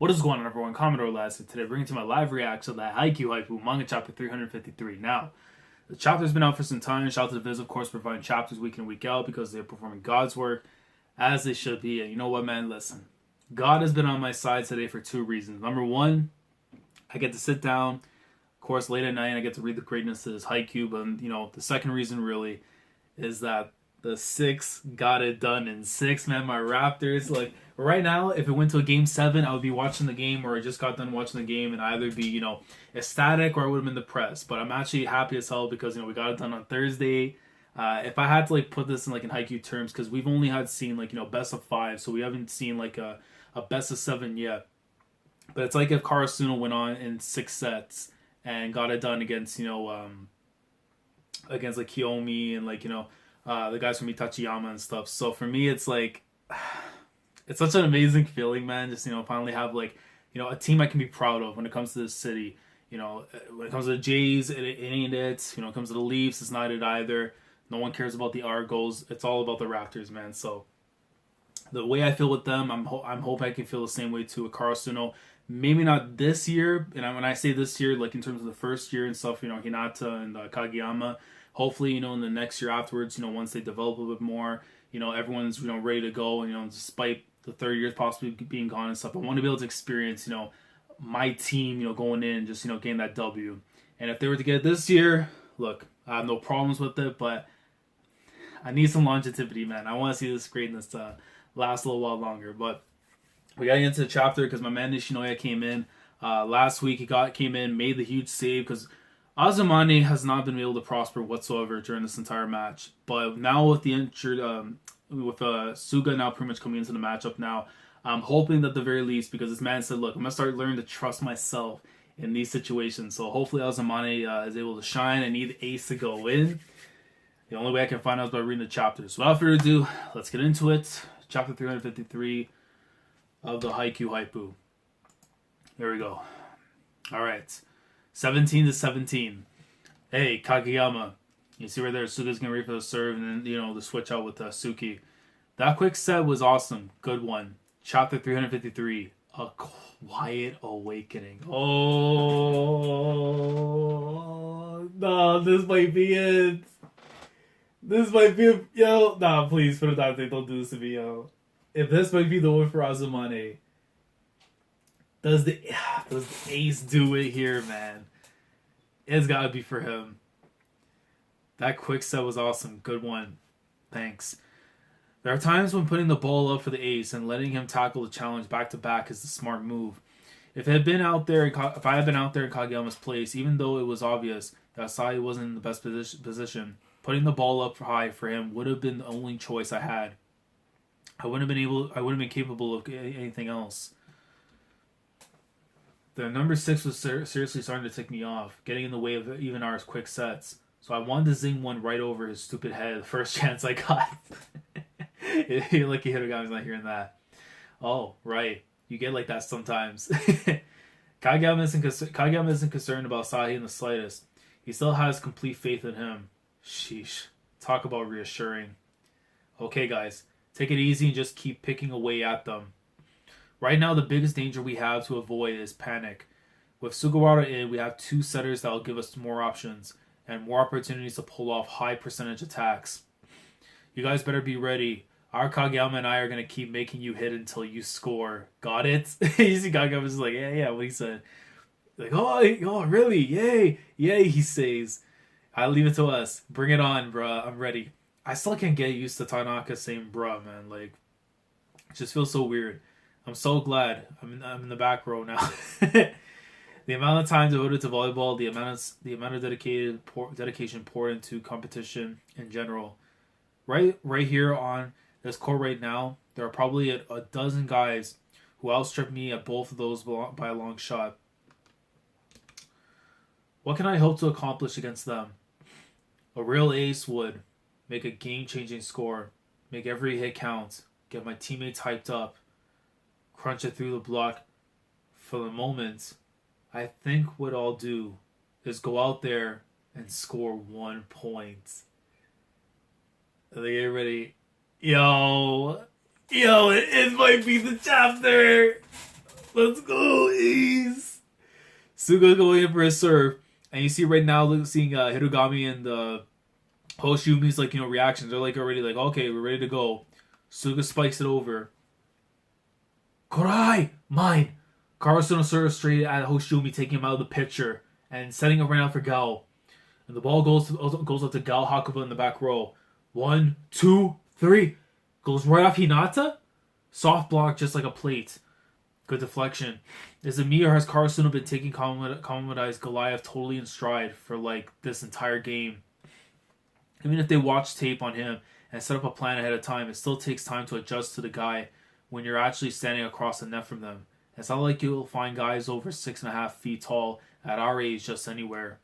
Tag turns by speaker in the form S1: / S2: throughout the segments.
S1: What is going on, everyone? Commodore last today, bringing to my live reaction to that Haikyu manga chapter 353. Now, the chapter's been out for some time. Shout out to the Viz, of course, providing chapters week in, week out because they're performing God's work as they should be. And you know what, man? Listen, God has been on my side today for two reasons. Number one, I get to sit down, of course, late at night, and I get to read the greatness of this Haikyu. But, you know, the second reason really is that the six got it done in six, man. My Raptors, like, right now, if it went to a game 7, I would be watching the game, or I just got done watching the game and either be, you know, ecstatic or I would have been depressed. But I'm actually happy as hell because, you know, we got it done on Thursday. If I had to, like, put this in, like, in Haikyu terms, because we've only had seen, like, you know, best of 5, so we haven't seen, like, a best of 7 yet. But it's like if Karasuno went on in 6 sets and got it done against, you know, against, like, Kiyomi and, like, you know, the guys from Itachiyama and stuff. So for me, it's like, it's such an amazing feeling, man. Just, you know, finally have, like, you know, a team I can be proud of when it comes to this city. You know, when it comes to the Jays, it ain't it. You know, when it comes to the Leafs, it's not it either. No one cares about the Argos. It's all about the Raptors, man. So the way I feel with them, I'm hoping I can feel the same way too with Karasuno. Maybe not this year, and when I say this year, like in terms of the first year and stuff, you know, Hinata and Kageyama. Hopefully, you know, in the next year afterwards, you know, once they develop a bit more, you know, everyone's, you know, ready to go. And, you know, despite the 30 years possibly being gone and stuff, I want to be able to experience, you know, my team, you know, going in and just, you know, getting that W. And if they were to get it this year, look, I have no problems with it, but I need some longevity, man. I want to see this greatness last a little while longer. But we got into the chapter because my man Nishinoya came in last week. He came in, made the huge save because Azumane has not been able to prosper whatsoever during this entire match. But now with the injured, with Suga now pretty much coming into the matchup now, I'm hoping that at the very least, because this man said, look, I'm going to start learning to trust myself in these situations. So hopefully Azumane is able to shine. I need the ace to go in. The only way I can find out is by reading the chapters. So without further ado, let's get into it. Chapter 353 of the Haikyu. Here we go. All right. 17-17. Hey, Kageyama. You see right there, Suga's getting ready for the serve, and then, you know, the switch out with Suki. That quick set was awesome. Good one. Chapter 353. A Quiet Awakening. Oh, no, this might be it. This might be a... Yo, nah, please, put it down there. Don't do this to me, yo. If this might be the one for Azumane, does the ace do it here, man? It's gotta be for him. That quick set was awesome. Good one. Thanks. There are times when putting the ball up for the ace and letting him tackle the challenge back to back is the smart move. If I had been out there in Kageyama's place, even though it was obvious that Asahi wasn't in the best position, putting the ball up high for him would have been the only choice I had. I wouldn't have been capable of anything else. The number 6 was seriously starting to tick me off, getting in the way of even our quick sets. So I wanted to zing one right over his stupid head the first chance I got. Lucky Hitogami's not hearing that. Oh, right. You get like that sometimes. Kageyama isn't concerned about Asahi in the slightest. He still has complete faith in him. Sheesh. Talk about reassuring. Okay, guys. Take it easy and just keep picking away at them. Right now, the biggest danger we have to avoid is panic. With Sugawara in, we have 2 setters that will give us more options and more opportunities to pull off high percentage attacks. You guys better be ready. Our Kageyama and I are going to keep making you hit until you score. Got it? You see Kageyama's just like, yeah, what he said. Like, oh, really? Yay, he says. I'll leave it to us. Bring it on, bruh. I'm ready. I still can't get used to Tanaka saying bruh, man. Like, it just feels so weird. I'm so glad I'm in the back row now. The amount of time devoted to volleyball, the amount of dedication poured into competition in general. Right here on this court right now, there are probably a dozen guys who outstrip me at both of those by a long shot. What can I hope to accomplish against them? A real ace would make a game-changing score, make every hit count, get my teammates hyped up, crunch it through the block. For the moment, I think what I'll do is go out there and score 1 point. Are they getting ready? Yo, it might be the chapter. Let's go, Ace. Suga's going in for a serve. And you see right now, seeing Hirugami and Hoshiumi's like, reactions. They're like already like, okay, we're ready to go. Suga spikes it over. Korai! Mine! Karasuno serves straight at Hoshiumi, taking him out of the picture and setting up right now for Gao. And the ball goes up to Gao Hakuba in the back row. 1, 2, 3. Goes right off Hinata. Soft block just like a plate. Good deflection. Is it me or has Karasuno been taking Kamomadai's Goliath totally in stride for like this entire game? Even if they watch tape on him and set up a plan ahead of time, it still takes time to adjust to the guy when you're actually standing across the net from them. It's not like you'll find guys over 6.5 feet tall at our age just anywhere.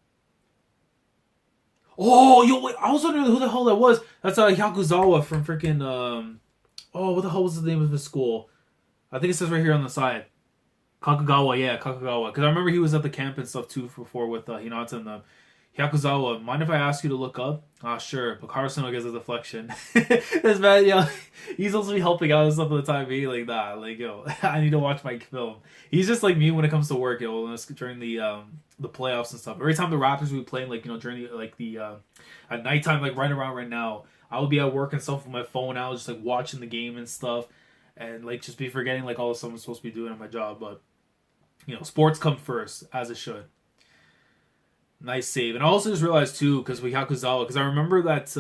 S1: Oh, yo, wait, I was wondering who the hell that was. That's Yakuzawa from freaking, what the hell was the name of his school? I think it says right here on the side. Kakagawa, yeah, Kakagawa. Because I remember he was at the camp and stuff too before with Hinata and them. Yakuzawa, mind if I ask you to look up? Sure, but Karasuno gets a deflection. This man, he's supposed to be helping out and stuff at the time being like that. Like, I need to watch my film. He's just like me when it comes to work, during the playoffs and stuff. Every time the Raptors would be playing, like, during the at nighttime, like right around right now, I would be at work and stuff with my phone out, just like watching the game and stuff, and like just be forgetting like all the stuff I'm supposed to be doing at my job. But sports come first, as it should. Nice save. And I also just realized too, because we Yakuzawa, because I remember that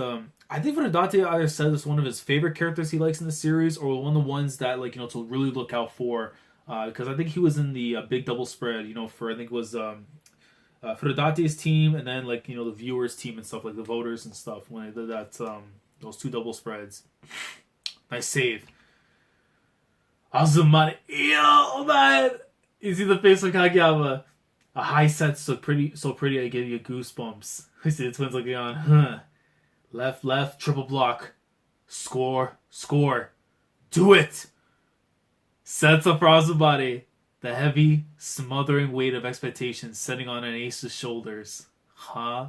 S1: I think Funadate either said it's one of his favorite characters he likes in the series, or one of the ones that like to really look out for. Because I think he was in the big double spread, for I think it was Funadate's team, and then like the viewers' team and stuff, like the voters and stuff, when they did that those two double spreads. Nice save. Azumane. Yo, man! You see the face of Kageyama. A high set so pretty I give you goosebumps. I see the twins looking on. Left, triple block. Score. Do it! Sets up for Azumane. The heavy, smothering weight of expectations setting on an ace's shoulders. Huh?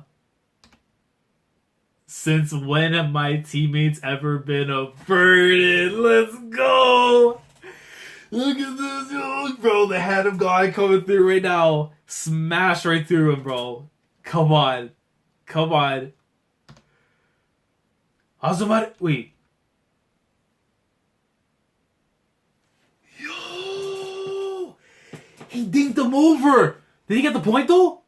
S1: Since when have my teammates ever been a burden? Let's go! Look at this, bro. The head of God coming through right now. Smash right through him, bro. Come on. Azumane, wait. Yo! He dinked him over. Did he get the point, though?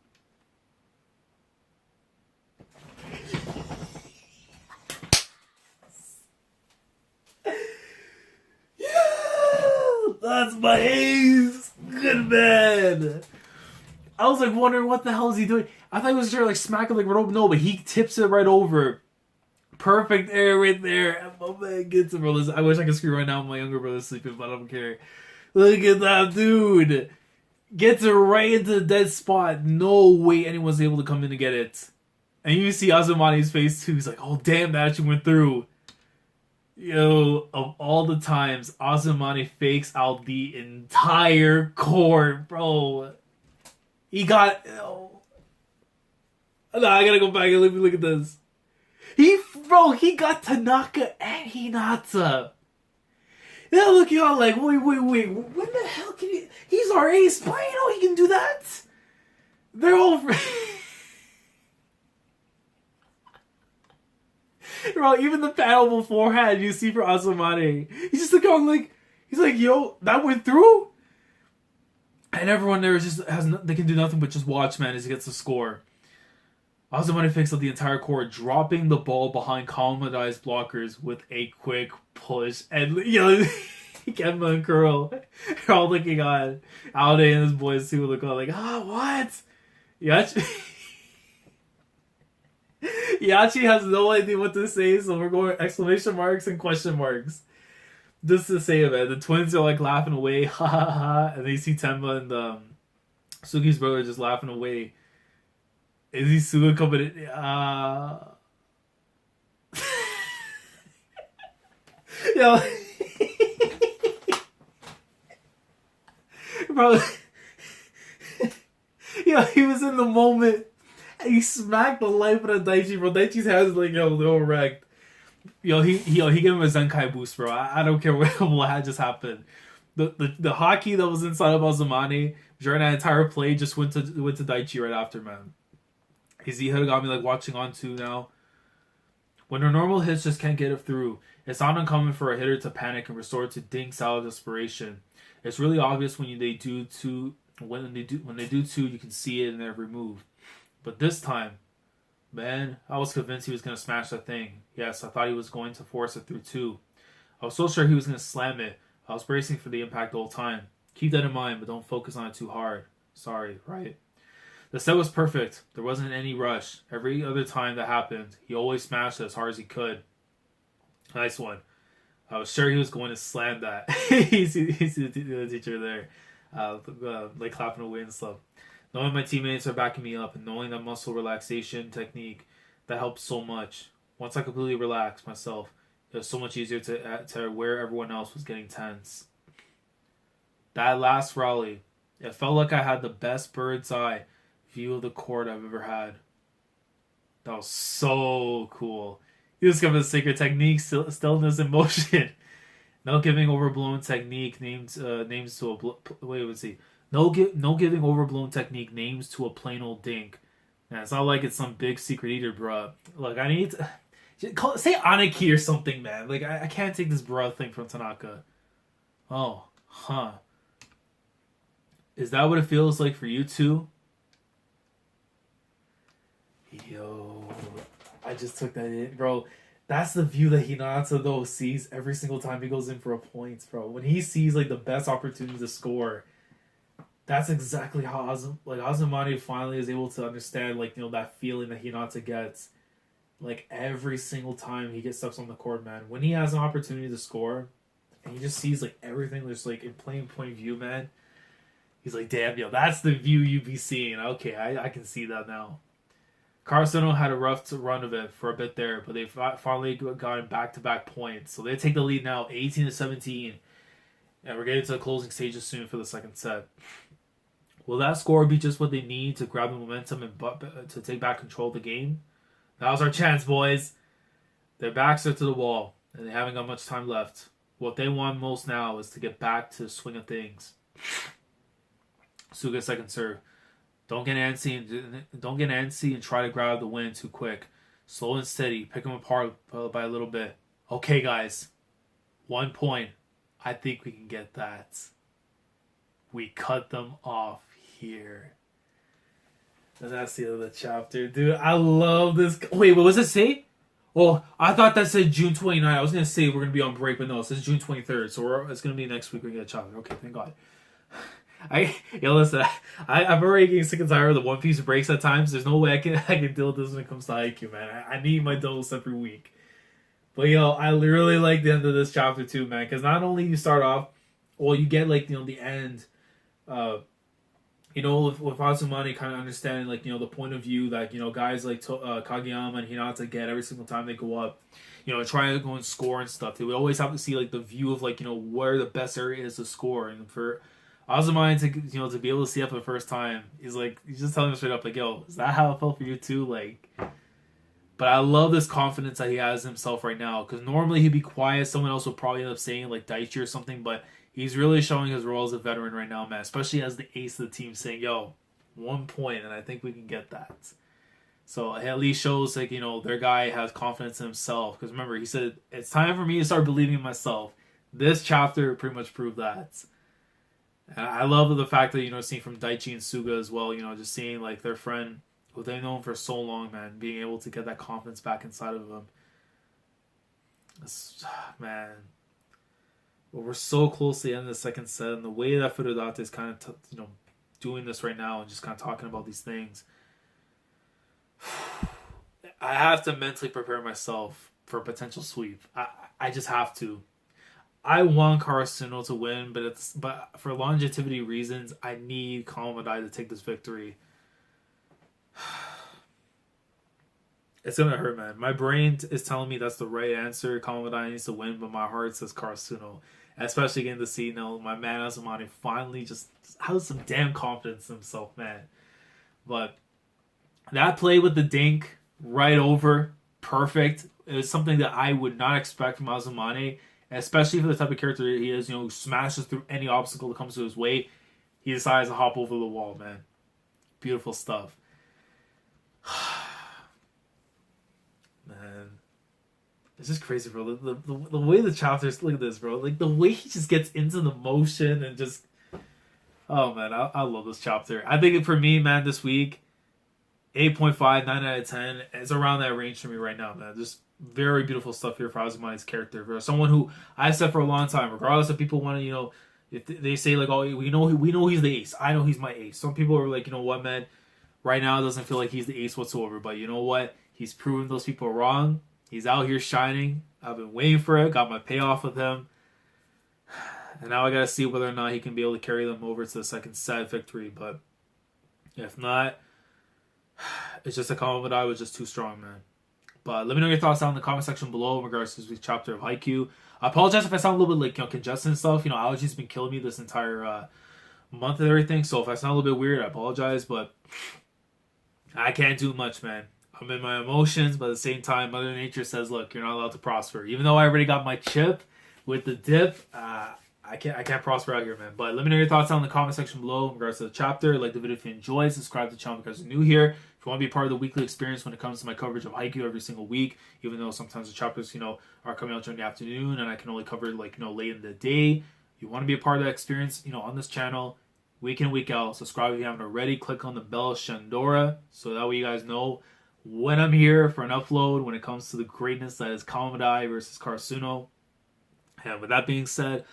S1: That's my ace! Good man! I was like wondering what the hell is he doing. I thought he was trying to like smack him like right over. No, but he tips it right over. Perfect air right there. And my man gets it, bro. Listen, I wish I could scream right now. My younger brother's sleeping, but I don't care. Look at that dude. Gets it right into the dead spot. No way anyone's able to come in to get it. And you see Azumane's face too. He's like, oh damn, that actually went through. Yo, of all the times, Azumane fakes out the entire court, bro. He got... Oh. No, I gotta go back and let me look at this. He got Tanaka and Hinata. They're looking all like, wait, when the hell can he... He's our ace, but you know he can do that? They're all... Bro, even the panel beforehand, you see for Azumane, he's just looking like, he's like, yo, that went through? And everyone there just they can do nothing but just watch, man, as he gets the score. Azumane fakes out the entire court, dropping the ball behind Kamomadai's blockers with a quick push. And, Kemba and Kuro are all looking on. Aode and his boys, too, look on like, what? Yachi has no idea what to say, so we're going exclamation marks and question marks. Just to say it, man. The twins are like laughing away, ha ha ha, and they see Tenma and Sugi's brother just laughing away. Is he Suga coming in? Yo. Bro. Yo, he was in the moment. And he smacked the life out of Daichi, bro. Daichi's hands like, they're wrecked. He gave him a Zenkai boost, bro. I don't care what had just happened. the hockey that was inside of Azumane during that entire play just went to Daichi right after, man. His hit got me like watching on too now. When their normal hits just can't get it through, it's not uncommon for a hitter to panic and resort to dinks out of desperation. It's really obvious when they do two. When they do two, you can see it in every move. But this time, man, I was convinced he was gonna smash that thing. Yes, I thought he was going to force it through two. I was so sure he was gonna slam it. I was bracing for the impact the whole time. Keep that in mind, but don't focus on it too hard. Sorry, right? The set was perfect. There wasn't any rush. Every other time that happened, he always smashed it as hard as he could. Nice one. I was sure he was going to slam that. he's the teacher there. Like clapping away and stuff. Knowing my teammates are backing me up and knowing that muscle relaxation technique, that helped so much. Once I completely relaxed myself, it was so much easier to where everyone else was getting tense. That last rally, it felt like I had the best bird's eye view of the court I've ever had. That was so cool. He discovered the sacred technique, stillness in motion. No giving overblown technique names to a wait. Let's see. No giving overblown technique names to a plain old dink. Man, it's not like it's some big secret eater, bruh. Look, I need to say Aniki or something, man. Like I can't take this bruh thing from Tanaka. Oh, huh. Is that what it feels like for you too? Yo, I just took that in, bro. That's the view that Hinata though sees every single time he goes in for a point, bro. When he sees like the best opportunity to score, that's exactly how Azumane finally is able to understand that feeling that Hinata gets, like every single time he gets steps on the court, man. When he has an opportunity to score, and he just sees like everything that's like in plain point view, man. He's like, damn, yo, that's the view you be seeing. Okay, I can see that now. Karasuno had a rough run of it for a bit there, but they finally got in back-to-back points. So they take the lead now, 18-17. And we're getting to the closing stages soon for the second set. Will that score be just what they need to grab the momentum and to take back control of the game? That was our chance, boys. Their backs are to the wall, and they haven't got much time left. What they want most now is to get back to the swing of things. Suga's second serve. Don't get antsy and try to grab the win too quick. Slow and steady. Pick them apart by a little bit. Okay, guys. 1 point. I think we can get that. We cut them off here. And that's the end of the chapter. Dude, I love this. Wait, what was it say? Well, I thought that said June 29th. I was going to say we're going to be on break, but no, it says June 23rd. So it's going to be next week we get a chapter. Okay, thank God. Listen, I'm already getting sick and tired of the One Piece breaks at times. There's no way I can deal with this when it comes to Haikyu, man. I need my dose every week. But I really like the end of this chapter too, man. Because not only you start off, you get the end, with Azumane kind of understanding the point of view that guys like Kageyama and Hinata get every single time they go up, trying to go and score and stuff. They would always have to see the view of where the best area is to score, and for Azumane to be able to see it for the first time, he's just telling him straight up yo, is that how it felt for you too? But I love this confidence that he has in himself right now, because normally he'd be quiet. Someone else would probably end up saying Daichi or something, but he's really showing his role as a veteran right now, man. Especially as the ace of the team, saying 1 point, and I think we can get that. So it at least shows their guy has confidence in himself. Because remember, he said it's time for me to start believing in myself. This chapter pretty much proved that. And I love the fact that, seeing from Daichi and Suga as well, just seeing their friend who they've known for so long, man, being able to get that confidence back inside of them. Man. But we're so close to the end of the second set, and the way that Furudate is kind of, doing this right now and just kind of talking about these things. I have to mentally prepare myself for a potential sweep. I just have to. I want Karasuno to win, but for longevity reasons, I need Commodore to take this victory. It's gonna hurt, man. My brain is telling me that's the right answer. Commodore needs to win, but my heart says Karasuno. Especially getting to see, my man Azumane finally just has some damn confidence in himself, man. But that play with the dink right over, perfect. It was something that I would not expect from Azumane. especially for the type of character he is, who smashes through any obstacle that comes to his way. He decides to hop over the wall, man. Beautiful stuff. Man. It's just crazy, bro. The way the chapters, look at this, bro. Like, the way he just gets into the motion and just... Oh, man, I love this chapter. I think for me, man, this week, 8.5, 9 out of 10 is around that range for me right now, man. Just very beautiful stuff here for Azumane's character. For someone who I said for a long time, regardless if people want to, if they say, like, oh, we know he's the ace. I know he's my ace. Some people are like, you know what, man? Right now, it doesn't feel like he's the ace whatsoever. But you know what? He's proven those people wrong. He's out here shining. I've been waiting for it. Got my payoff with him. And now I got to see whether or not he can be able to carry them over to the second set victory. But if not, it's just a Commodore was just too strong, man. But let me know your thoughts down in the comment section below in regards to this week's chapter of Haikyu. I apologize if I sound a little bit like congested and stuff. Allergies been killing me this entire month and everything. So if I sound a little bit weird, I apologize. But I can't do much, man. I'm in my emotions, but at the same time, Mother Nature says, look, you're not allowed to prosper. Even though I already got my chip with the dip, I can't prosper out here, man. But let me know your thoughts down in the comment section below in regards to the chapter. Like the video if you enjoyed. Subscribe to the channel because you're new here. If you want to be part of the weekly experience when it comes to my coverage of Haikyu every single week, even though sometimes the chapters, are coming out during the afternoon and I can only cover it late in the day. You want to be a part of that experience, on this channel, week in, week out. Subscribe if you haven't already. Click on the bell Shandora so that way you guys know when I'm here for an upload when it comes to the greatness that is Commodore versus Karasuno. And with that being said,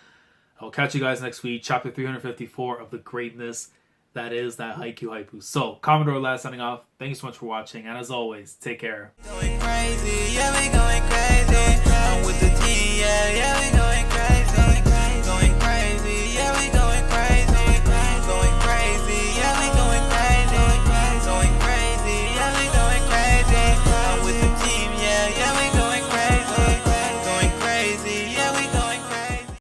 S1: I'll catch you guys next week. Chapter 354 of the greatness that is that Haikyu Haipu. So, Commodore Lad signing off. Thank you so much for watching. And as always, take care. Going crazy, yeah, we going crazy. I'm with the team, yeah, yeah.